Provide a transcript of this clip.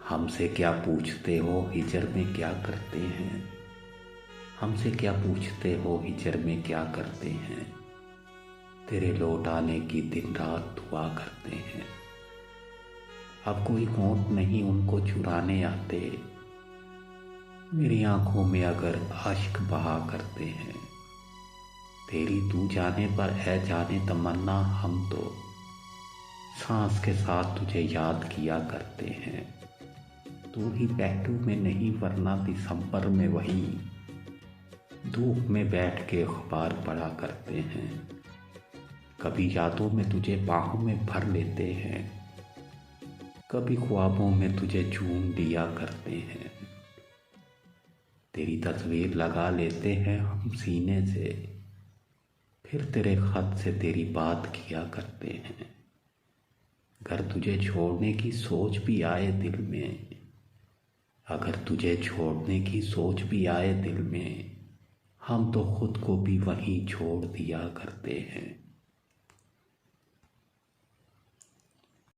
हमसे क्या पूछते हो हिजर में क्या करते हैं। हमसे क्या पूछते हो हिजर में क्या करते हैं। तेरे लौट आने की दिन रात दुआ करते हैं। अब कोई होंठ नहीं उनको चुराने आते। मेरी आंखों में अगर आशिक बहा करते हैं। तेरी तू जाने पर है जाने तमन्ना, हम तो सांस के साथ तुझे याद किया करते हैं। तू ही पहलू में नहीं वरना दिसंबर में वहीं धूप में बैठ के अखबार पढ़ा करते हैं। कभी यादों में तुझे बाहों में भर लेते हैं। कभी ख्वाबों में तुझे चूम लिया करते हैं। तेरी तस्वीर लगा लेते हैं हम सीने से, फिर तेरे खत से तेरी बात किया करते हैं। अगर तुझे छोड़ने की सोच भी आए दिल में, अगर तुझे छोड़ने की सोच भी आए दिल में, हम तो खुद को भी वहीं छोड़ दिया करते हैं।